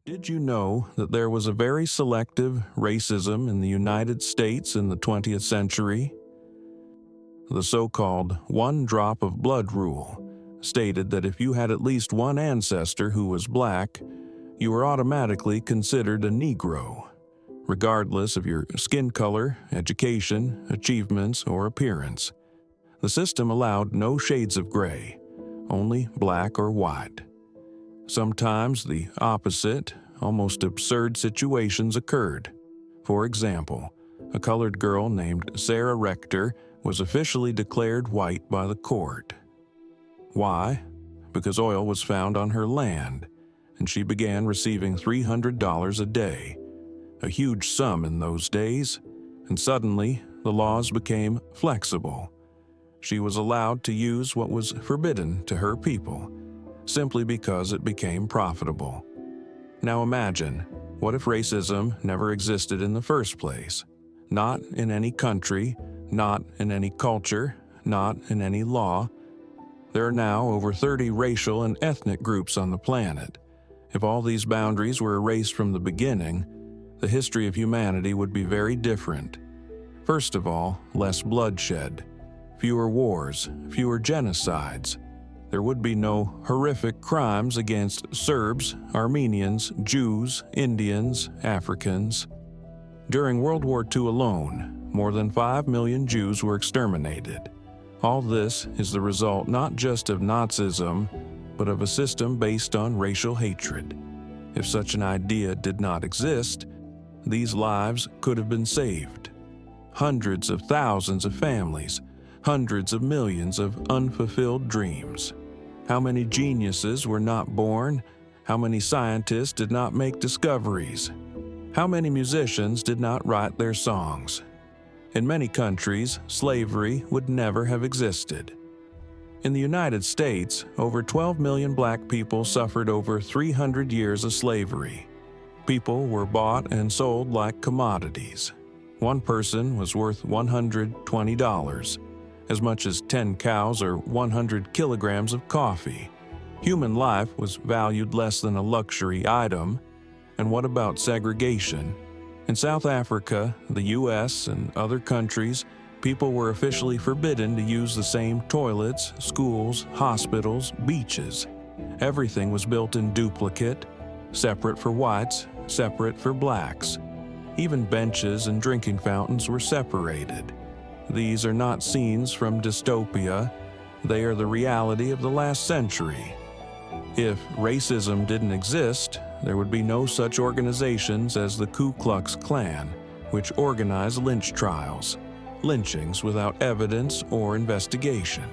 Did you know that there was a very selective racism in the United States in the 20th century? The so-called one drop of blood rule stated that if you had at least one ancestor who was black, you were automatically considered a Negro, regardless of your skin color, education, achievements, or appearance. The system allowed no shades of gray, only black or white. Sometimes the opposite, almost absurd situations occurred. For example, a colored girl named Sarah Rector was officially declared white by the court. Why? Because oil was found on her land, and she began receiving $300 a day, a huge sum in those days, and suddenly the laws became flexible. She was allowed to use what was forbidden to her people, simply because it became profitable. Now imagine, what if racism never existed in the first place? Not in any country, not in any culture, not in any law. There are now over 30 racial and ethnic groups on the planet. If all these boundaries were erased from the beginning, the history of humanity would be very different. First of all, less bloodshed, fewer wars, fewer genocides. There would be no horrific crimes against Serbs, Armenians, Jews, Indians, Africans. During World War II alone, more than 5 million Jews were exterminated. All this is the result not just of Nazism, but of a system based on racial hatred. If such an idea did not exist, these lives could have been saved. Hundreds of thousands of families, hundreds of millions of unfulfilled dreams. How many geniuses were not born? How many scientists did not make discoveries? How many musicians did not write their songs? In many countries, slavery would never have existed. In the United States, over 12 million black people suffered over 300 years of slavery. People were bought and sold like commodities. One person was worth $120. As much as 10 cows or 100 kilograms of coffee. Human life was valued less than a luxury item. And what about segregation? In South Africa, the U.S., and other countries, people were officially forbidden to use the same toilets, schools, hospitals, beaches. Everything was built in duplicate, separate for whites, separate for blacks. Even benches and drinking fountains were separated. These are not scenes from dystopia, they are the reality of the last century. If racism didn't exist, there would be no such organizations as the Ku Klux Klan, which organize lynch trials, lynchings without evidence or investigation,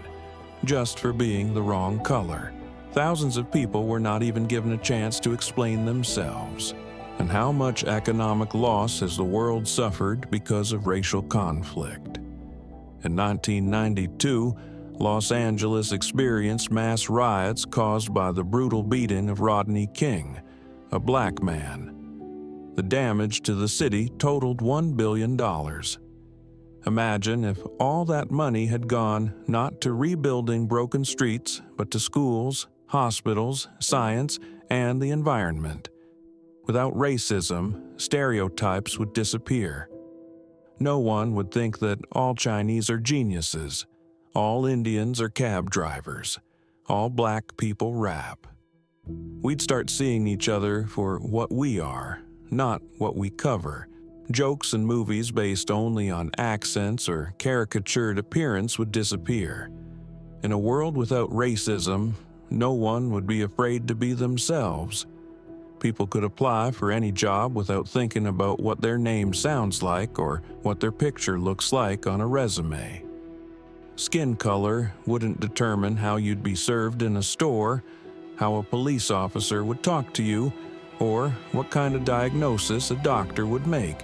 just for being the wrong color. Thousands of people were not even given a chance to explain themselves. And how much economic loss has the world suffered because of racial conflict? In 1992, Los Angeles experienced mass riots caused by the brutal beating of Rodney King, a black man. The damage to the city totaled $1 billion. Imagine if all that money had gone not to rebuilding broken streets, but to schools, hospitals, science, and the environment. Without racism, stereotypes would disappear. No one would think that all Chinese are geniuses, all Indians are cab drivers, all black people rap. We'd start seeing each other for what we are, not what we cover. Jokes and movies based only on accents or caricatured appearance would disappear. In a world without racism, no one would be afraid to be themselves. People could apply for any job without thinking about what their name sounds like or what their picture looks like on a resume. Skin color wouldn't determine how you'd be served in a store, how a police officer would talk to you, or what kind of diagnosis a doctor would make.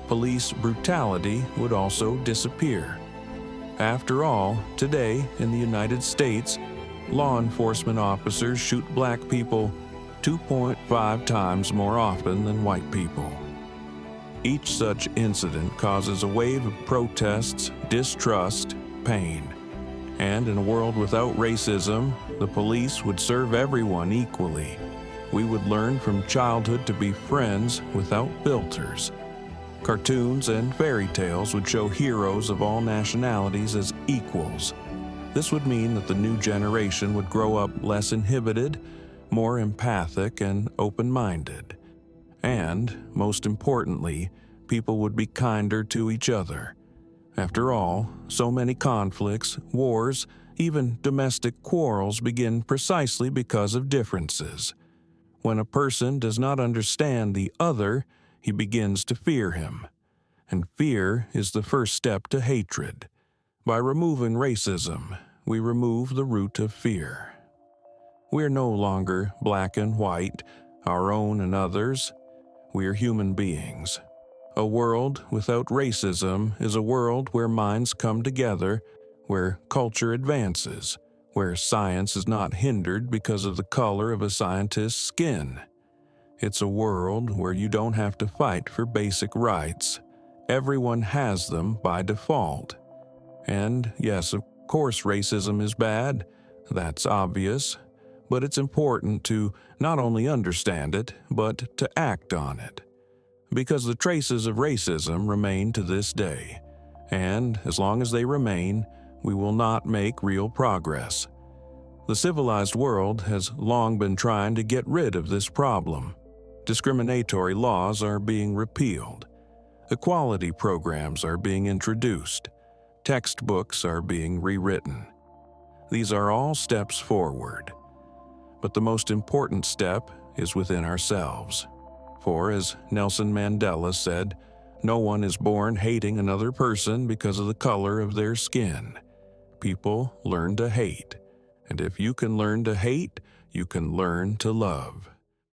Police brutality would also disappear. After all, today in the United States, law enforcement officers shoot black people 2.5 times more often than white people. Each such incident causes a wave of protests, distrust, pain. And in a world without racism, the police would serve everyone equally. We would learn from childhood to be friends without filters. Cartoons and fairy tales would show heroes of all nationalities as equals. This would mean that the new generation would grow up less inhibited, more empathic, and open-minded. And, most importantly, people would be kinder to each other. After all, so many conflicts, wars, even domestic quarrels begin precisely because of differences. When a person does not understand the other, he begins to fear him. And fear is the first step to hatred. By removing racism, we remove the root of fear. We are no longer black and white, our own and others. We are human beings. A world without racism is a world where minds come together, where culture advances, where science is not hindered because of the color of a scientist's skin. It's a world where you don't have to fight for basic rights. Everyone has them by default. And yes, of course racism is bad, that's obvious, but it's important to not only understand it, but to act on it. Because the traces of racism remain to this day, and as long as they remain, we will not make real progress. The civilized world has long been trying to get rid of this problem. Discriminatory laws are being repealed. Equality programs are being introduced. Textbooks are being rewritten. These are all steps forward. But the most important step is within ourselves. For, as Nelson Mandela said, no one is born hating another person because of the color of their skin. People learn to hate. And if you can learn to hate, you can learn to love.